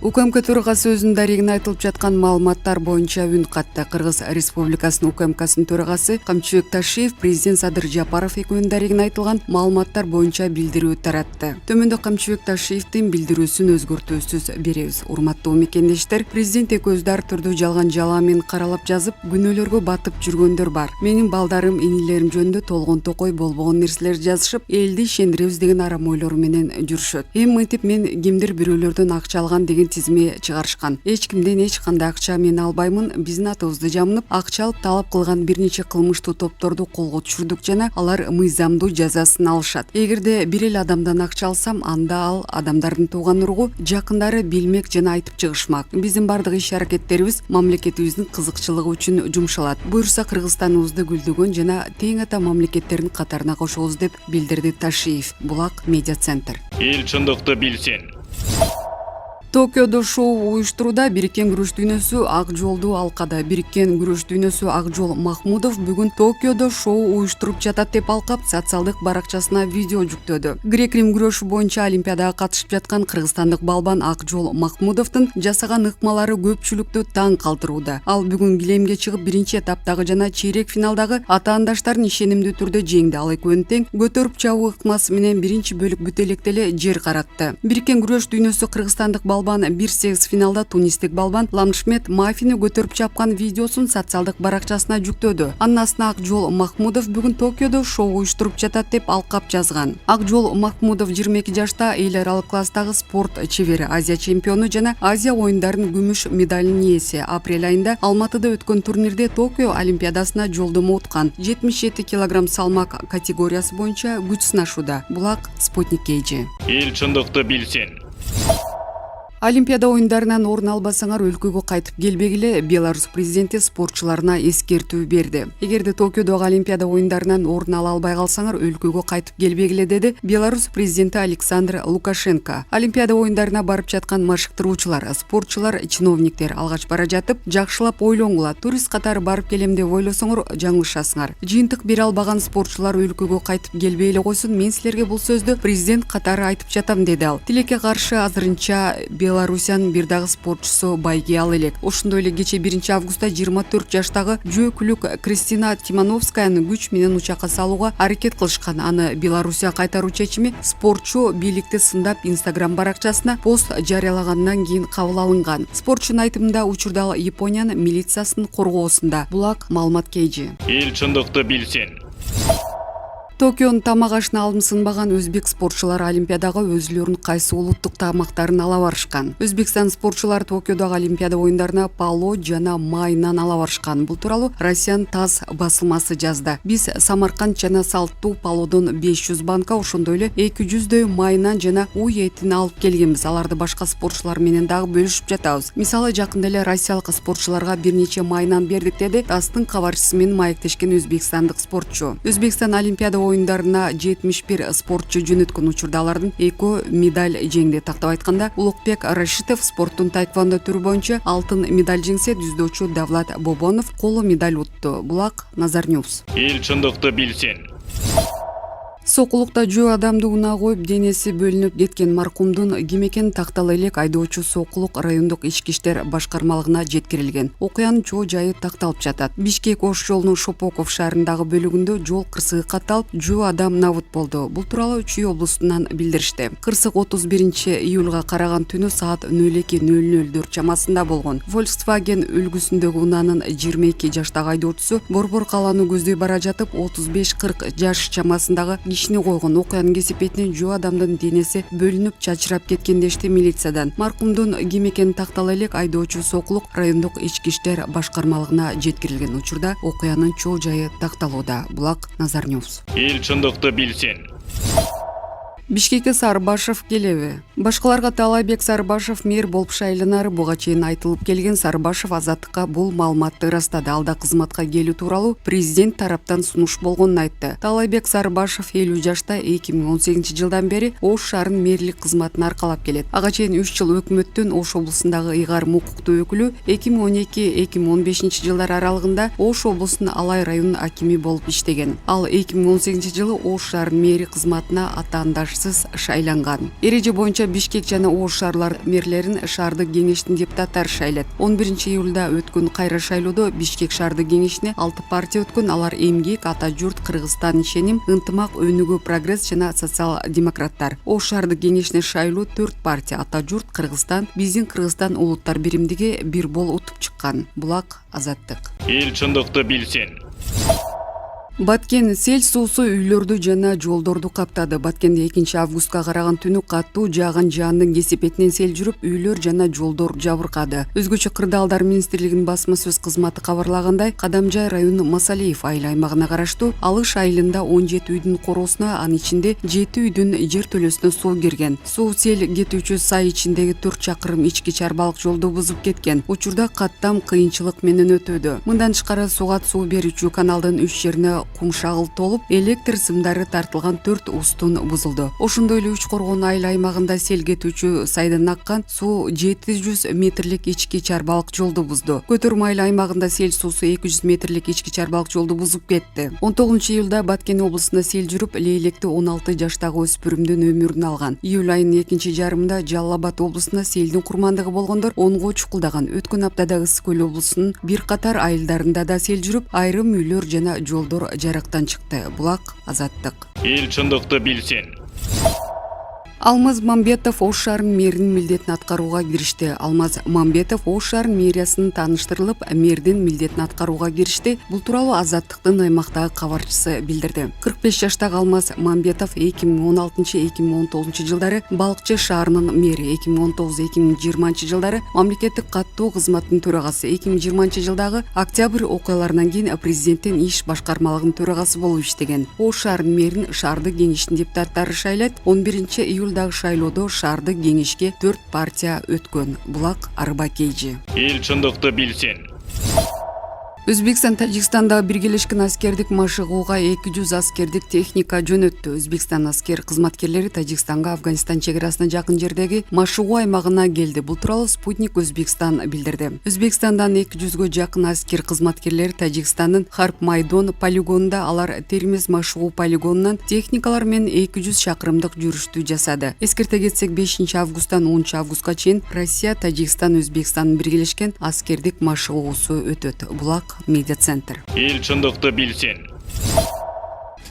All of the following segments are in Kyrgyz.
УКМК төрагасы өзүнүн дарегине айтылып жаткан маалыматтар боюнча үн катты. Кыргыз Республикасынын УКМКсынын төрагасы Камчыбек Ташиев президент Садыр Жапаров экөөнүн дарегине айтылган маалыматтар боюнча билдирүү таратты. Төмөндө Камчыбек Ташиевдин билдирүүсүн өзгөртүүсүз беребиз. Урматтуу мекендештер, президент экөөбүз ар түрдүү жалган жалаамын каралап жазып, күнөөлөргө батып жүргөндөр бар. Менин балдарым, инилерим жөнүндө толгон токой болбогон нерселер жазышып, элди ишендиребиз деген арам ойлор менен жүрүшөт. Мынтип мен кимдир бирөөлөрдөн акча алган деген тизме чыгарышкан. Эч кимден эч кандай акча мен албаймын. Биздин атыбызды жамынып, акча алып талап кылган бир нече кылмыштуу топторду колго түшүрдүк жана алар мыйзамдуу жазасын алышат. Эгерде бир эле адамдан акча алсам, анда ал адамдардын тууган уругу, жакындары билмек жана айтып чыгышмак. Биздин бардык иш-аракеттерибиз мамлекетибиздин кызыкчылыгы үчүн жумшалат. Буюрса Кыргызстаныбызды гүлдөгөн жана тең ата мамлекеттердин катарына кошобуз деп билдирди Ташиев. Булак медиа центр. Эл чындыкты билсин. Токиодо шоу уюштурууда Бириккен күрөш дүйнөсү Ак жолду алкада. Бириккен күрөш дүйнөсү Акжол Махмудов бүгүн Токиодо шоу уюштуруп жатат деп алкап социалдык баракчасына видео жүктөдү. Грек-рим күрөшү боюнча Олимпиадага катышып жаткан кыргызстандык балбан Акжол Махмудовдун жасаган ыкмалары көпчүлүктү таң калтырууда. Ал бүгүн килемге чыгып биринчи этаптагы жана чейрек финалдагы атаандаштарын ишенимдүү түрдө жеңди. Ал экөөнүн тең көтөрүп чабуу ыкмасы менен биринчи бөлүк бүт электе эле жер каратты. Бириккен күрөш дүйнөсү кыргызстандык балбан 1-8 финалда тунистик балбан Ламшмет Мафини көтөрүп чапкан видеосун социалдык баракчасына жүктөдү. Анын астына Акжол Махмудов бүгүн Токиодо шоу уюштуруп жатат деп алкап жазган. Акжол Махмудов 22 жашта эл аралык класстагы спорт чебери, Азия чемпиону жана Азия оюндарынын күмүш медалынын ээси. Апрель айында Алматыда өткөн турнирде Токио Олимпиадасына жолдомо уткан. 77 кг салмак категориясы боюнча күч сынашууда. Булак Спутник KG. Эл чындыкты билсин. Олимпиада оюндарынан орун албасаңар өлкөгө кайтып келбегиле, Беларусь президенти спортчуларына эскертүү берди. Эгерде Токиодогу Олимпиада оюндарынан орун ала албай калсаңар, өлкөгө кайтып келбегиле, деди Беларусь президенти Александр Лукашенко. Олимпиада оюндарына барып жаткан машыктыруучулар, спортчулар, чиновниктер алгач бара жатып, жакшылап ойлоңула. Турист катары барып келем деп ойлосоңор, жаңылышасыңар. Жыйынтык бере албаган спортчулар өлкөгө кайтып келбей эле койсун, мен силерге бул сөздү президент катары айтып жатам, деди ал. Тилекке каршы азырынча Беларусиянын бир дагы спортчусу байге ал элек. Ошондой эле кече 1-августта 24 жаштагы жөөкүлүк Кристина Тимановскаяны күч менен учакка салууга аракет кылышкан. Аны Беларусия кайтаруу чечими спортчу бийликти сындап Instagram баракчасына пост жарыялагандан кийин кабыл алынган. Спортчунун айтымында учурда ал Япониянын милициясынын коргоосунда. Булак маалымат KG. Эл чындыкты билсин. Токионун тамак ашына алым сынбаган өзбек спортчулары Олимпиадага өзүлөрүнүн кайсы улуттук тамактарын ала барышкан. Өзбекстан спортчулары Токиодогу Олимпиада оюндарына пало жана май нан ала барышкан. Бул тууралуу Россиянын ТАСС басылмасы жазды. Биз Самарканд жана салттуу палодон 500 банка, ошондой эле 200дөй май нан жана уй этин алып келгенбиз. Аларды башка спортчулар менен дагы бөлүшүп жатабыз. Мисалы, жакында эле россиялык спортчуларга бир нече май нан бердик, деди ТАССтын кабарчысы менен маектешкен өзбекстандык спортчу. Өзбекстан Олимпиада оюндарына 71 спортчу жөнөткөн учурда алардын 2 медаль жеңди. Тактап айтканда, Улукбек Рашитов спорттун тайквондо түрү боюнча алтын медаль жеңсе, дзюдочу Давлат Бобонов коло медаль утту. Булак Назар Ньюс. Эл чындыкты билсин. Сокулукта жөө адамды унаа коюп, денеси бөлүнүп кеткен маркумдун ким экени тактала элек айдоочу Сокулук райондук ички иштер башкармалыгына жеткирилген. Окуянын чоо жайы такталып жатат. Бишкек Ош жолунун Шопоков шаарындагы бөлүгүндө жол кырсыгы катталып, жөө адам набыт болду. Бул тууралуу Чүй облусунан билдиришти. Кырсык 31-июлга караган түнү саат 02:00 чамасында болгон. Volkswagen үлгүсүндөгү унаанын 22 жаштагы айдоочусу Борбор калааны көздөй бара жатып, 35-40 жаш чамасындагы кишини койгон. Окуянын кесепетинен жөө адамдын денеси бөлүнүп чачырап кеткен дешти милициядан. Маркумдун ким экени тактала элек айдоочу Сокулук райондук ички иштер башкармалыгына жеткирилген. Учурда окуянын чоо жайы такталууда. Булак Назар Ньюс. Эл чындыкты билсин. Бишкекке Сарыбашев келеби. Башкаларга Таалайбек Сарыбашев мэр болуп шайланары буга чейин айтылып келген. Сарыбашев Азаттыкка бул маалыматты ырастады. Алда кызматка келүү тууралуу президент тараптан сунуш болгонун айтты. Таалайбек Сарыбашев 50 жашта 2018 жылдан бери Ош шаарынын мэрлик кызматын аркалап келет. Ага чейин 3 жыл өкмөттүн Ош облусундагы ыйгарым укуктуу өкүлү 2012-2015 жылдар аралыгында Ош облусунун Алай районунун акими болуп иштеген. Ал 2018 жылы Ош шаарынын мэри кызматына атаандаш башсыз шайланган. Эреже боюнча Бишкек жана Ош шаарлар мэрлерин шаардык кеңештин депутаттары шайлат. 11 июлда өткөн кайра шайлоодо Бишкек шаардык кеңешине 6 партия өткөн. Алар Эмгек, Ата журт, Кыргызстан ишеним, Ынтымак, Өнүгүү, Прогресс жана социал-демократтар. Ош шаардык кеңешине шайлоо 4 партия Ата журт, Кыргызстан, Биздин Кыргызстан улуттар биримдиги бир бол утуп чыккан. Булак Азаттык. Эл чындыкты билсин. Баткен сел суусу үйлөрдү жана жолдорду каптады. Баткенде 2 августка караган түнү каттуу жааган жаандын кесепетинен сел жүрүп, үйлөр жана жолдор жабыркады. Өзгөчө Кырдаалдар министрлигинин басма сөз кызматы кабарлагандай, Кадамжай районунун Масалиев айыл аймагына караштуу Алыш айылында 17 үйдүн коросуна, анын ичинде 7 үйдүн жер төлөсүнө суу кирген. Суу сел кетүүчү сай ичиндеги 4 чакырым ички чарбалык жолду бузуп кеткен. Учурда каттам кыйынчылык менен өтүүдө. Мындан тышкары Сугат суу берүүчү каналдын 3 жерине кумшагыл толуп, электр сымдары тартылган 4 устун бузулду. Ошондой эле Үч Коргон айыл аймагында сел кетүүчү сайдан аккан суу 700 метрлик ички чарбалык жолду бузду. Көтөрмө айыл аймагында сел суусу 200 метрлик ички чарбалык жолду бузуп кетти. 19 июлда Баткен облусунда сел жүрүп, Лейлекте 16 жаштагы өспүрүмдүн өмүрүн алган. Июль айынын 2 жарымында Жалал Абад облусунда селдин курмандыгы болгондор 10го чукулдаган. Өткөн аптада Ысык Көл облусунун бир катар айылдарында да сел жүрүп, айрым үйлөр жана жолдор жарактан чыкты. Булак Азаттык. Эл чындыкты билсин. Алмаз Мамбетов Ош шаарынын мэринин милдетин аткарууга киришти. Алмаз Мамбетов Ош шаарынын мэриясынын тааныштырылып, мэрдин милдетин аткарууга киришти. Бул тууралуу Азаттыктын аймактагы кабарчысы билдирди. 45 жаштагы Алмаз Мамбетов 2016-2019 жылдары Балыкчы шаарынын мэри, 2019-2020 жылдары мамлекеттик каттуу кызматтын төрагасы, 2020 жылдагы октябрь окуяларынан кийин президенттин иш башкармалыгынын төрагасы болуп иштеген. Ош шаарынын мэрин шаардык кеңештин депутаттары шайлайт. 11 июль шайлоодо шаардык кеңешке 4 партия өткөн. Булак Арбакейжи. Эл чындыкты билсин. Өзбекстан Тажикстанда биргелешкен аскердик машыгууга 200 аскердик техника жөнөттү. Өзбекстан аскер кызматкерлери Тажикстанга Афганистан чек-арасына жакын жердеги машыгуу аймагына келди. Бул тууралуу Спутник Өзбекстан билдирди. Өзбекстандан 200гө жакын аскер кызматкерлери Тажикстандын Харп Майдон полигонунда, алар Термез машыгуу полигонунан техникалар менен 200 чакырымдык жүрүштү жасады. Эскерте кетсек, 5 августтан 10 августка чейин Россия, Тажикстан, Өзбекстандын биргелешкен аскердик машыгуусу өтөт. Булак Медиа центр. Эл чындыкты билсин.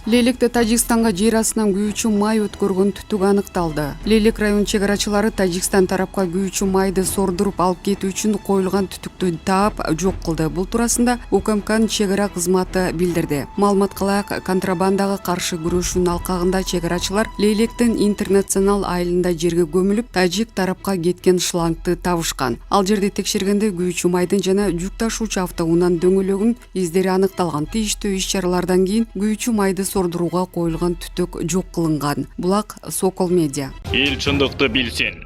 Лейлекте Тажикстанга жер астынан күйүүчү май өткөргөн түтүк аныкталды. Лейлек район чек-арачылары Тажикстан тарапка күйүүчү майды сордуруп алып кетүү үчүн коюлган түтүктү таап жок кылды. Бул туурасында УКМКнын чек-ара кызматы билдирди. Маалыматка ылайык, контрабандага каршы күрөшүүнүн алкагында чек-арачылар Лейлектин Интернационал айылында жерге көмүлүп, тажик тарапка кеткен шлангты табышкан. Ал жерде текшергенде күйүүчү майдын жана жүк ташуучу автоунаанын дөңгөлөгүнүн издери аныкталган. Тийиштүү иш-чаралардан кийин күйүүчү майды сордурууга коюлган түтүк жок кылынган. Булак Сокол Медиа. Эл чындыкты билсин.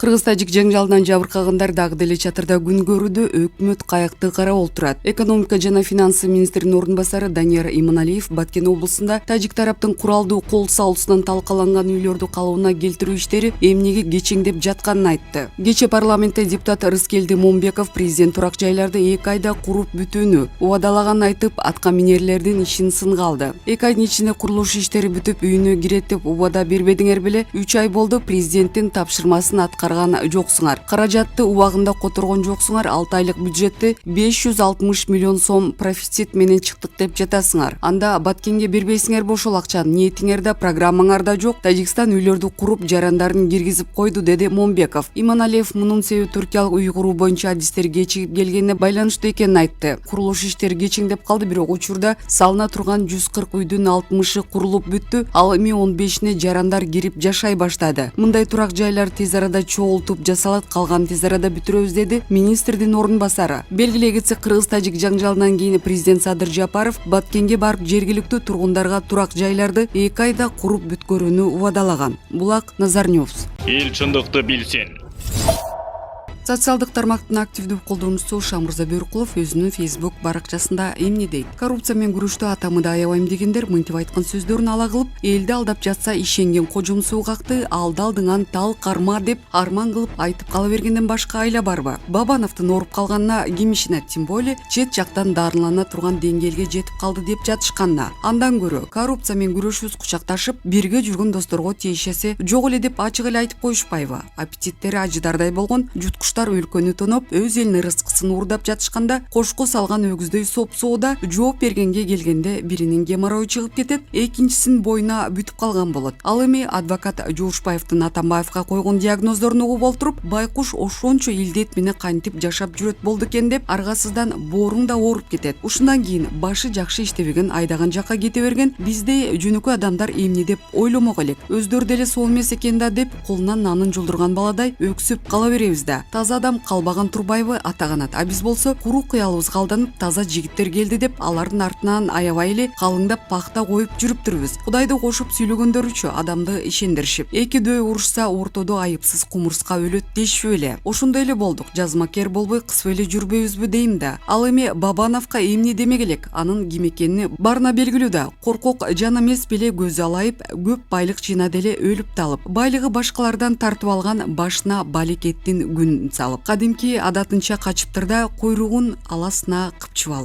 Кыргыз-тажик жаңжалынан жабыркагандар дагы деле чатырда күн көрүүдө, өкмөт каякты карап олтурат. Экономика жана финансы министринин ордун басары Данияр Иманалиев Баткен облусунда тажик тараптын куралдуу кол салуусунан талкаланган үйлөрдү калыбына келтирүү иштери эмнеге кечеңдеп жатканын айтты. Кече парламентте депутат Рыскелди Момбеков президент турак жайларды 2 айда куруп бүтүүнү убадалаганын айтып, атка минерлердин ишин сынга алды. 2 айдын ичинде курулуш иштери бүтүп, үйүнө кирет деп убада бербедиңер беле? 3 ай болду, президенттин тапшырмасын аткарган жоксуңар. Каражатты убагында которгон жоксуңар. 6 айлык бюджетти 560 миллион сом профицит менен чыктык деп жатасыңар. Анда Баткенге бербейсиңер бошол акчаны. Ниетиңерде, программаңарда жок. Тажикстан үйлөрдү куруп, жарандарын киргизип койду, деди Момбеков. Иманалиев мунун себеби туркиялык үй куруу боюнча адистер кечигип келгенине байланыштуу экенин айтты. Курулуш иштери кечеңдеп калды, бирок учурда салына турган 140 үйдүн 60-ы курулуп бүттү. Ал эми 15-ине жарандар кирип жашай баштады. Мындай турак жайлар тез арада чогултуп жасалат, калган тез арада бүтүрөбүз, деди министрдин ордун басары. Белгилей кетсек, кыргыз-тажик жаңжалынан кийин президент Садыр Жапаров Баткенге барып жергиликтүү тургундарга турак жайларды 2 айда куруп бүткөрүүнү убадалаган. Булак Назар Ньюс. Эл чындыкты билсин. Социалдык тармактын активдүү колдонуучусу Шамырза Бөркулов өзүнүн Facebook баракчасында эмне дейт? Коррупция менен күрөштө атамды аябайм дегендер мынтип айткан сөздөрүн ала кылып, элди алдап жатса ишенген кожум суугакты алды алдыңан тал карма деп арман кылып айтып кала бергенден башка айла барбы? Бабановдун ооруп калганына ким ишенет, тем более чет жактан дарылана турган деңгээлге жетип калды деп жатышканына. Андан көрө коррупция менен күрөшүбүз кучакташып, бирге жүргөн досторго тиешеси жок эле деп ачык эле айтып коюшпайбы? Аппетиттери ажыдардай болгон жуткуштар өлкөнү тоноп, өз элинин рызкысын уурдап жатышканда, кошко салган өгүздөй сопсууда жооп бергенге келгенде биринин геморрою чыгып кетет, экинчисинин боюна бүтүп калган болот. Ал эми адвокат Жуушбаевдин Атамбаевга койгон диагноздорун угуп олтуруп, байкуш ошончо илдет менен кантип жашап жүрөт болду экен деп аргасыздан бооруң да ооруп кетет. Ушундан кийин башы жакшы иштебеген, айдаган жакка кете берген биздей жөнөкөй адамдар эмне деп ойломок элек. Өздөрү деле сол эмес экен да деп колунан нанын жулдурган баладай өксүп кала беребиз да. Таза адам калбаган турбайбы атаганат. А биз болсо куру кыялыбызга алданып, таза жигиттер келди деп алардын артынан аябай эле калыңдап пахта коюп жүрүптүрбүз. Кудайды кошуп сүйлөгөндөрүчү адамды ишендиришип, эки дөй урушса ортодо айыпсыз кумурска өлөт дешпү эле. Ошондой эле болдук. Жазмакер болбой кысып эле жүрбөйбүзбү дейм да. Ал эми Бабановго эмне демек элек? Анын ким экени барына белгилүү да. Коркок жан эмес беле көзү алайып, көп байлык жыйнады эле өлүп талып. Байлыгы башкалардан тартып алган башына балекеттин күн салып. Кадимки адатынча качыптыр да, куйругун аласына кыпчып алды.